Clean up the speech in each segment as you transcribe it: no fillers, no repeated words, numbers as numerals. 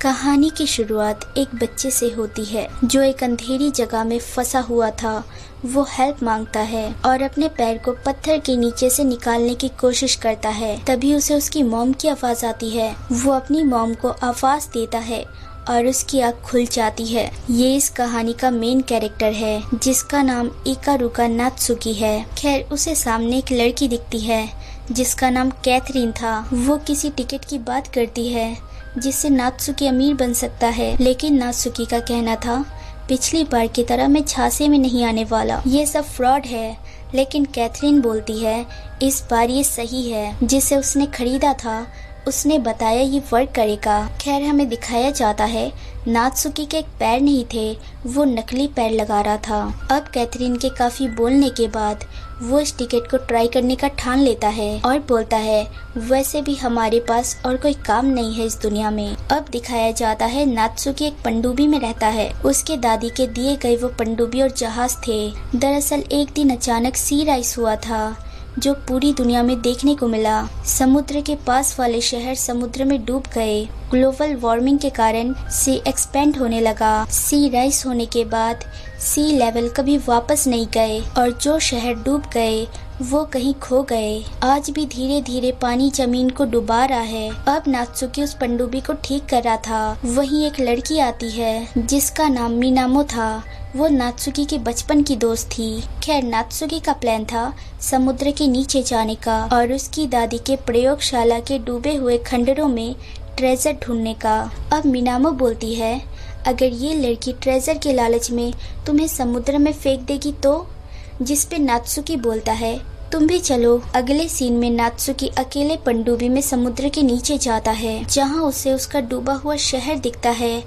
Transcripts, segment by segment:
कहानी की शुरुआत एक बच्चे से होती है जो एक अंधेरी जगह में फंसा हुआ था। वो हेल्प मांगता है और अपने पैर को पत्थर के नीचे से निकालने की कोशिश करता है। तभी उसे उसकी मॉम की आवाज आती है। वो अपनी मॉम को आवाज देता है और उसकी आँख खुल जाती है। ये इस कहानी का मेन कैरेक्टर है जिसका नाम इकारुका नात्सुकी है। खैर, उसे सामने एक लड़की दिखती है जिसका नाम कैथरीन था। वो किसी टिकट की बात करती है जिससे नात्सुकी अमीर बन सकता है, लेकिन नात्सुकी का कहना था पिछली बार की तरह मैं झांसे में नहीं आने वाला, ये सब फ्रॉड है। लेकिन कैथरीन बोलती है इस बार ये सही है। जिसे उसने खरीदा था उसने बताया ये वर्क करेगा। खैर, हमें दिखाया जाता है नात्सुकी के एक पैर नहीं थे, वो नकली पैर लगा रहा था। अब कैथरीन के काफी बोलने के बाद वो इस टिकट को ट्राई करने का ठान लेता है और बोलता है वैसे भी हमारे पास और कोई काम नहीं है इस दुनिया में। अब दिखाया जाता है नात्सुकी एक पनडुब्बी में रहता है। उसके दादी के दिए गए वो पनडुब्बी और जहाज थे। दरअसल एक दिन अचानक सी राइज हुआ था जो पूरी दुनिया में देखने को मिला। समुद्र के पास वाले शहर समुद्र में डूब गए। ग्लोबल वार्मिंग के कारण सी एक्सपेंड होने लगा। सी राइज होने के बाद सी लेवल कभी वापस नहीं गए और जो शहर डूब गए वो कहीं खो गए। आज भी धीरे धीरे पानी जमीन को डुबा रहा है। अब नात्सुकी उस पनडुब्बी को ठीक कर रहा था। वहीं एक लड़की आती है जिसका नाम मिनामो था। वो नात्सुकी के बचपन की दोस्त थी। खैर, नात्सुकी का प्लान था समुद्र के नीचे जाने का और उसकी दादी के प्रयोगशाला के डूबे हुए खंडरों में ट्रेजर ढूंढने का। अब मिनामो बोलती है अगर ये लड़की ट्रेजर के लालच में तुम्हें समुद्र में फेंक देगी तो, जिस पे नात्सुकी बोलता है तुम भी चलो। अगले सीन में नात्सुकी अकेले पनडुब्बी में समुद्र के नीचे जाता है जहाँ उसे उसका डूबा हुआ शहर दिखता है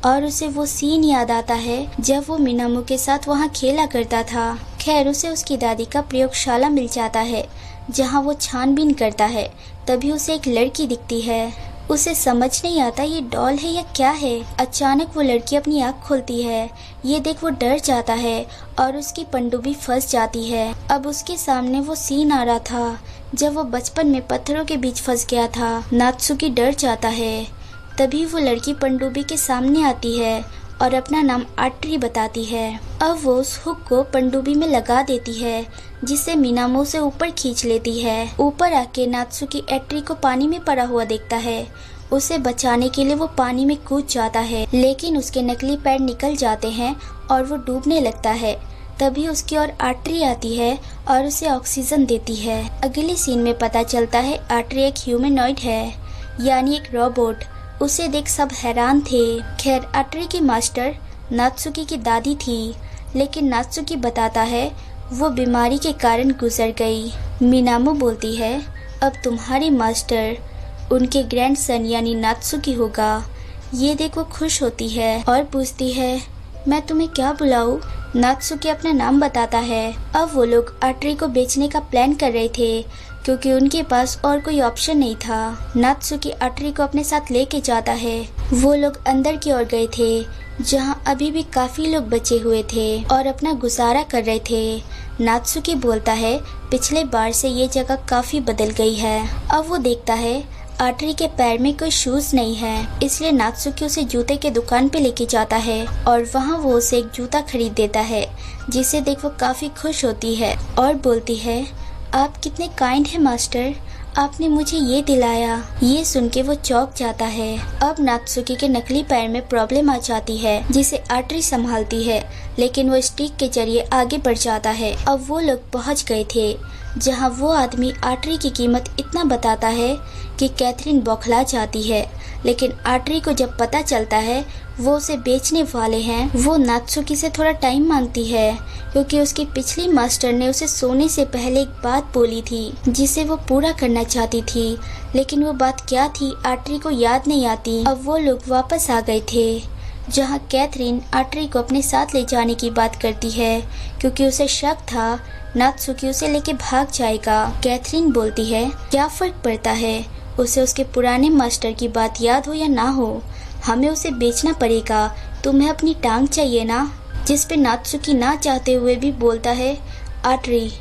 और उसे वो सीन याद आता है जब वो मिनामो के साथ वहाँ खेला करता था। खैर, उसे उसकी दादी का प्रयोगशाला मिल जाता है जहाँ वो छानबीन करता है। तभी उसे एक लड़की दिखती है। उसे समझ नहीं आता ये डॉल है या क्या है। अचानक वो लड़की अपनी आँख खोलती है। ये देख वो डर जाता है और उसकी पनडुब्बी फंस जाती है। अब उसके सामने वो सीन आ रहा था जब वो बचपन में पत्थरों के बीच फंस गया था। नात्सुकी डर जाता है। तभी वो लड़की पनडुब्बी के सामने आती है और अपना नाम आट्री बताती है। अब वो उस हुक को पनडुब्बी में लगा देती है जिससे मिनामो से ऊपर खींच लेती है। ऊपर आके नात्सुकी आट्री को पानी में पड़ा हुआ देखता है। उसे बचाने के लिए वो पानी में कूद जाता है, लेकिन उसके नकली पैर निकल जाते हैं और वो डूबने लगता है। तभी उसकी ओर आट्री आती है और उसे ऑक्सीजन देती है। अगले सीन में पता चलता है आट्री एक ह्यूमनॉइड है, यानी एक रोबोट। उसे देख सब हैरान थे। खैर, आट्री की मास्टर नात्सुकी की दादी थी, लेकिन नात्सुकी बताता है वो बीमारी के कारण गुजर गई। मिनामो बोलती है अब तुम्हारी मास्टर उनके ग्रैंडसन यानी नात्सुकी होगा। ये देख वो खुश होती है और पूछती है मैं तुम्हें क्या बुलाऊं। नात्सुकी अपना नाम बताता है। अब वो लोग आट्री को बेचने का प्लान कर रहे थे क्योंकि उनके पास और कोई ऑप्शन नहीं था। नात्सुकी आट्री को अपने साथ लेके जाता है। वो लोग अंदर की ओर गए थे जहां अभी भी काफी लोग बचे हुए थे और अपना गुजारा कर रहे थे। नात्सुकी बोलता है पिछले बार से ये जगह काफी बदल गई है। अब वो देखता है आट्री के पैर में कोई शूज नहीं है, इसलिए नात्सुकी उसे जूते के दुकान पे लेके जाता है और वहाँ वो उसे एक जूता खरीद देता है जिसे देख वो काफी खुश होती है और बोलती है आप कितने काइंड हैं मास्टर, आपने मुझे ये दिलाया। ये सुन के वो चौंक जाता है। अब नात्सुकी के नकली पैर में प्रॉब्लम आ जाती है जिसे आट्री संभालती है, लेकिन वो स्टिक के जरिए आगे बढ़ जाता है। अब वो लोग पहुंच गए थे जहां वो आदमी आट्री की कीमत इतना बताता है कि कैथरीन बौखला जाती है। लेकिन आट्री को जब पता चलता है वो उसे बेचने वाले हैं, वो नात्सुकी से थोड़ा टाइम मांगती है क्योंकि उसकी पिछली मास्टर ने उसे सोने से पहले एक बात बोली थी जिसे वो पूरा करना चाहती थी, लेकिन वो बात क्या थी आट्री को याद नहीं आती। अब वो लोग वापस आ गए थे जहां कैथरीन आट्री को अपने साथ ले जाने की बात करती है क्योंकि उसे शक था नात्सुकी उसे लेके भाग जाएगा। कैथरीन बोलती है क्या फर्क पड़ता है, उसे उसके पुराने मास्टर की बात याद हो या ना हो, हमें उसे बेचना पड़ेगा, तुम्हें अपनी टांग चाहिए ना। जिस पे नात्सुकी ना चाहते हुए भी बोलता है आट्री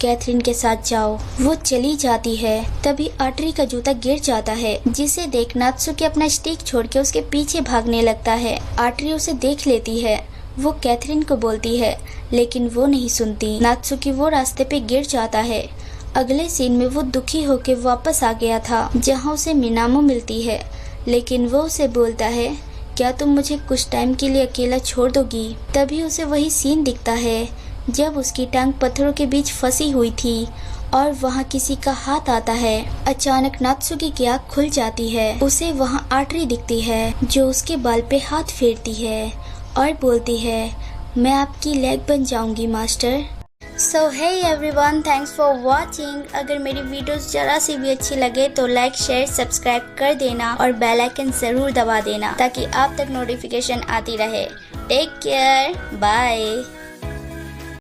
कैथरीन के साथ जाओ। वो चली जाती है। तभी आर्टरी का जूता गिर जाता है, जिसे देख नात्सुकी अपना स्टिक छोड़ के उसके पीछे भागने लगता है। आर्टरी उसे देख लेती है। वो कैथरीन को बोलती है, लेकिन वो नहीं सुनती। नात्सुकी वो रास्ते पे गिर जाता है। अगले सीन में वो दुखी होकर वापस आ गया था, जहाँ उसे मिनामो मिलती है, लेकिन वो उसे बोलता है, क्या तुम मुझे कुछ टाइम के लिए अकेला छोड़ दोगी? तभी उसे वही सीन दिखता है जब उसकी टांग पत्थरों के बीच फंसी हुई थी और वहाँ किसी का हाथ आता है। अचानक नात्सुकी की आँख खुल जाती है। उसे वहाँ आर्टरी दिखती है, जो उसके बाल पे हाथ फेरती है और बोलती है, मैं आपकी लेग बन जाऊंगी master. So hey everyone, thanks for watching. अगर मेरी वीडियोस जरा सी भी अच्छी लगे तो लाइक, शेयर, सब्सक्राइब कर देना और बेल आइकन जरूर दबा देना, ताकि आप तक नोटिफिकेशन आती रहे। Take care, bye.